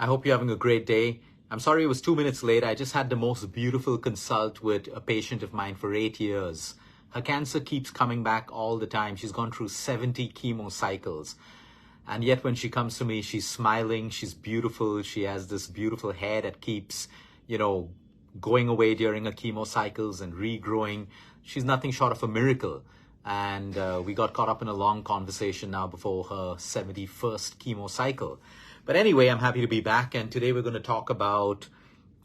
I hope you're having a great day. I'm sorry it was 2 minutes late. I just had the most beautiful consult with a patient of mine for 8 years. Her cancer keeps coming back all the time. She's gone through 70 chemo cycles. And yet when she comes to me, she's smiling, she's beautiful, she has this beautiful hair that keeps, going away during her chemo cycles and regrowing. She's nothing short of a miracle. And we got caught up in a long conversation now before her 71st chemo cycle. But anyway, I'm happy to be back, and today we're going to talk about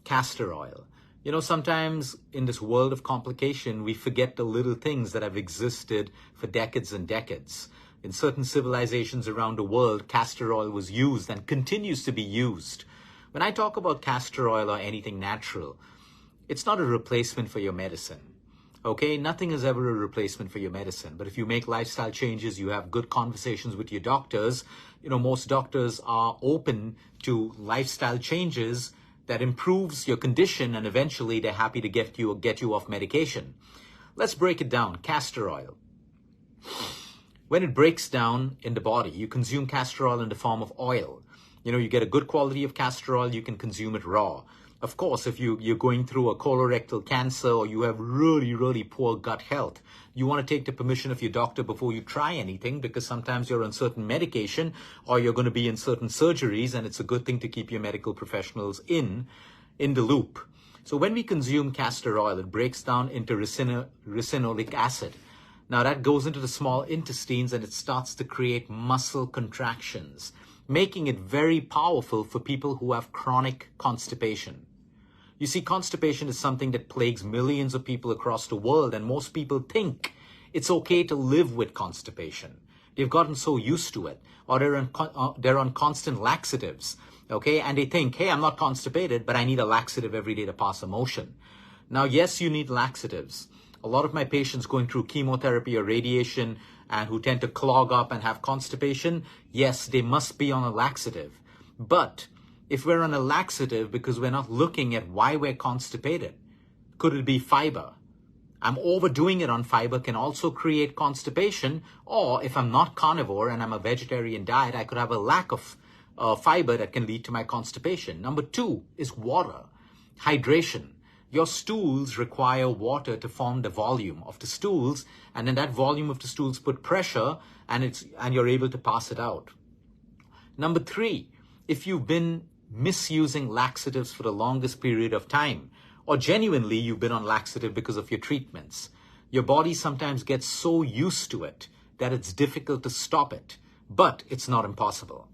castor oil. Sometimes in this world of complication, we forget the little things that have existed for decades and decades. In certain civilizations around the world, castor oil was used and continues to be used. When I talk about castor oil or anything natural, it's not a replacement for your medicine. Okay, nothing is ever a replacement for your medicine. But if you make lifestyle changes, you have good conversations with your doctors. Most doctors are open to lifestyle changes that improves your condition, and eventually they're happy to get you off medication. Let's break it down. Castor oil. When it breaks down in the body, you consume castor oil in the form of oil. You get a good quality of castor oil, you can consume it raw. Of course, if you're going through a colorectal cancer or you have really, really poor gut health, you want to take the permission of your doctor before you try anything, because sometimes you're on certain medication or you're going to be in certain surgeries, and it's a good thing to keep your medical professionals in the loop. So when we consume castor oil, it breaks down into ricinoleic acid. Now that goes into the small intestines and it starts to create muscle contractions, making it very powerful for people who have chronic constipation. You see, constipation is something that plagues millions of people across the world, and most people think it's okay to live with constipation. They've gotten so used to it, or they're on constant laxatives, okay? And they think, hey, I'm not constipated, but I need a laxative every day to pass a motion. Now, yes, you need laxatives. A lot of my patients going through chemotherapy or radiation and who tend to clog up and have constipation, yes, they must be on a laxative. But if we're on a laxative because we're not looking at why we're constipated, could it be fiber? I'm overdoing it on fiber can also create constipation. Or if I'm not carnivore and I'm a vegetarian diet, I could have a lack of fiber that can lead to my constipation. Number 2 is water, hydration. Your stools require water to form the volume of the stools, and then that volume of the stools put pressure, and you're able to pass it out. Number 3, if you've been misusing laxatives for the longest period of time, or genuinely you've been on laxative because of your treatments, your body sometimes gets so used to it that it's difficult to stop it, but it's not impossible.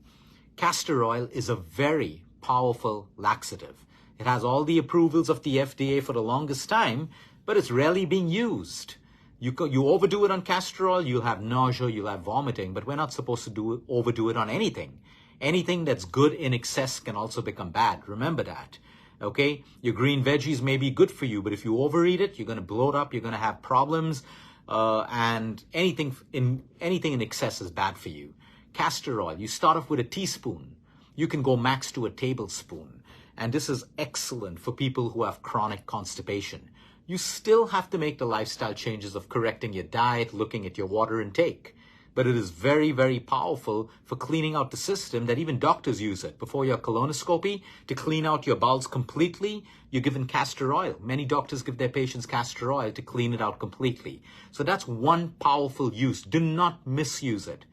Castor oil is a very powerful laxative. It has all the approvals of the FDA for the longest time, but it's rarely being used. You overdo it on castor oil, you'll have nausea, you'll have vomiting, but we're not supposed to overdo it on anything. Anything that's good in excess can also become bad. Remember that, okay? Your green veggies may be good for you, but if you overeat it, you're going to bloat up, you're going to have problems, and anything in excess is bad for you. Castor oil, you start off with a teaspoon. You can go max to a tablespoon. And this is excellent for people who have chronic constipation. You still have to make the lifestyle changes of correcting your diet, looking at your water intake. But it is very, very powerful for cleaning out the system, that even doctors use it. Before your colonoscopy, to clean out your bowels completely, you're given castor oil. Many doctors give their patients castor oil to clean it out completely. So that's one powerful use. Do not misuse it.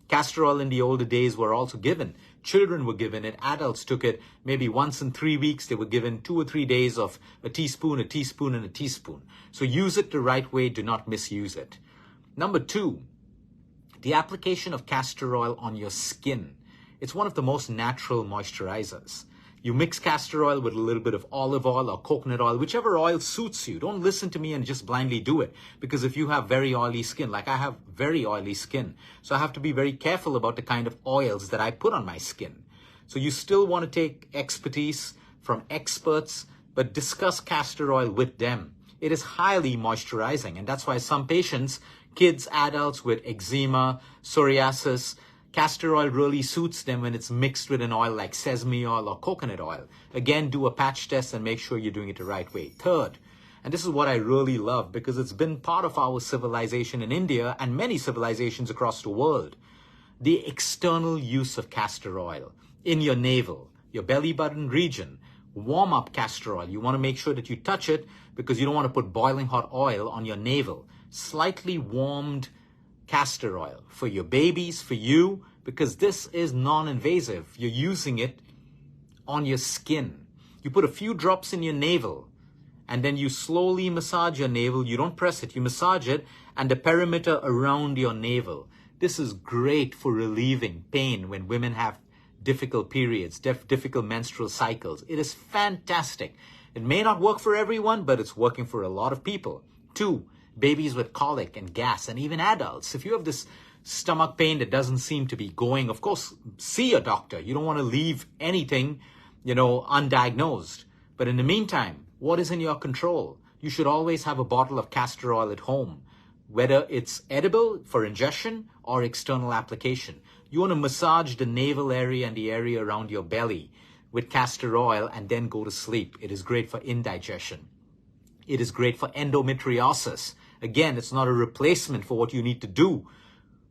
Castor oil in the older days were also given. Children were given it. Adults took it maybe once in 3 weeks. They were given 2 or 3 days of a teaspoon, a teaspoon, and a teaspoon. So use it the right way. Do not misuse it. Number 2, the application of castor oil on your skin. It's one of the most natural moisturizers. You mix castor oil with a little bit of olive oil or coconut oil, whichever oil suits you. Don't listen to me and just blindly do it. Because if you have very oily skin, like I have very oily skin, so I have to be very careful about the kind of oils that I put on my skin. So you still want to take expertise from experts, but discuss castor oil with them. It is highly moisturizing, and that's why some patients, kids, adults with eczema, psoriasis, castor oil really suits them when it's mixed with an oil like sesame oil or coconut oil. Again, do a patch test and make sure you're doing it the right way. 3rd, and this is what I really love because it's been part of our civilization in India and many civilizations across the world, the external use of castor oil in your navel. your belly button region. Warm up castor oil. You want to make sure that you touch it because you don't want to put boiling hot oil on your navel. Slightly warmed castor oil for your babies, for you, because this is non-invasive. You're using it on your skin. You put a few drops in your navel and then you slowly massage your navel. You don't press it, you massage it and the perimeter around your navel. This is great for relieving pain when women have difficult periods, difficult menstrual cycles. It is fantastic. It may not work for everyone, but it's working for a lot of people. 2, babies with colic and gas, and even adults. If you have this stomach pain that doesn't seem to be going, of course, see a doctor. You don't want to leave anything, undiagnosed. But in the meantime, what is in your control? You should always have a bottle of castor oil at home, whether it's edible for ingestion or external application. You want to massage the navel area and the area around your belly with castor oil and then go to sleep. It is great for indigestion. It is great for endometriosis. Again, it's not a replacement for what you need to do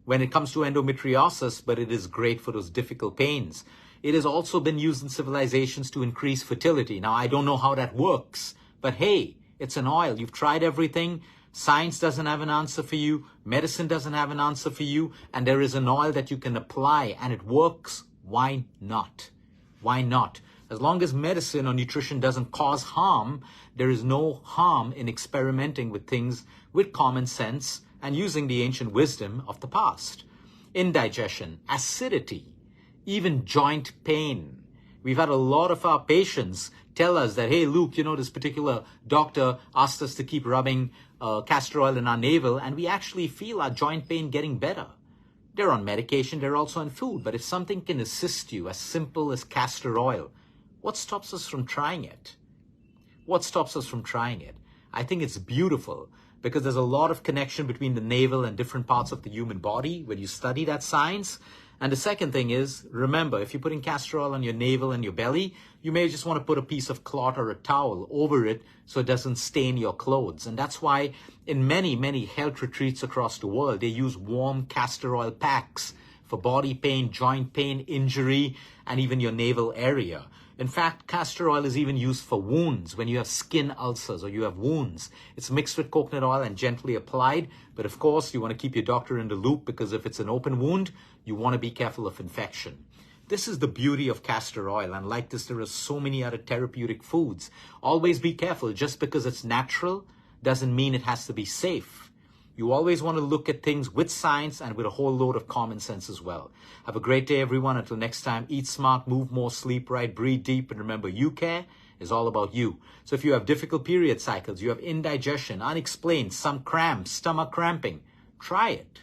when it comes to endometriosis, but it is great for those difficult pains. It has also been used in civilizations to increase fertility. Now, I don't know how that works, but hey, it's an oil. You've tried everything. Science doesn't have an answer for you. Medicine doesn't have an answer for you. And there is an oil that you can apply and it works. Why not? Why not? As long as medicine or nutrition doesn't cause harm, there is no harm in experimenting with things with common sense and using the ancient wisdom of the past. Indigestion, acidity, even joint pain. We've had a lot of our patients tell us that, hey, Luke, this particular doctor asked us to keep rubbing castor oil in our navel, and we actually feel our joint pain getting better. They're on medication, they're also on food, but if something can assist you as simple as castor oil, what stops us from trying it? What stops us from trying it? I think it's beautiful because there's a lot of connection between the navel and different parts of the human body when you study that science. And the second thing is, remember, if you're putting castor oil on your navel and your belly, you may just want to put a piece of cloth or a towel over it so it doesn't stain your clothes. And that's why in many, many health retreats across the world, they use warm castor oil packs for body pain, joint pain, injury, and even your navel area. In fact, castor oil is even used for wounds. When you have skin ulcers or you have wounds, it's mixed with coconut oil and gently applied. But of course, you want to keep your doctor in the loop because if it's an open wound, you want to be careful of infection. This is the beauty of castor oil. And like this, there are so many other therapeutic foods. Always be careful. Just because it's natural doesn't mean it has to be safe. You always want to look at things with science and with a whole load of common sense as well. Have a great day, everyone. Until next time, eat smart, move more, sleep right, breathe deep. And remember, you care is all about you. So if you have difficult period cycles, you have indigestion, unexplained, some cramps, stomach cramping, try it.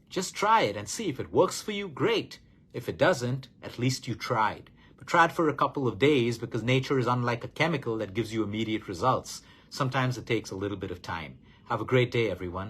Just try it and see if it works for you, great. If it doesn't, at least you tried. But try it for a couple of days because nature is unlike a chemical that gives you immediate results. Sometimes it takes a little bit of time. Have a great day, everyone.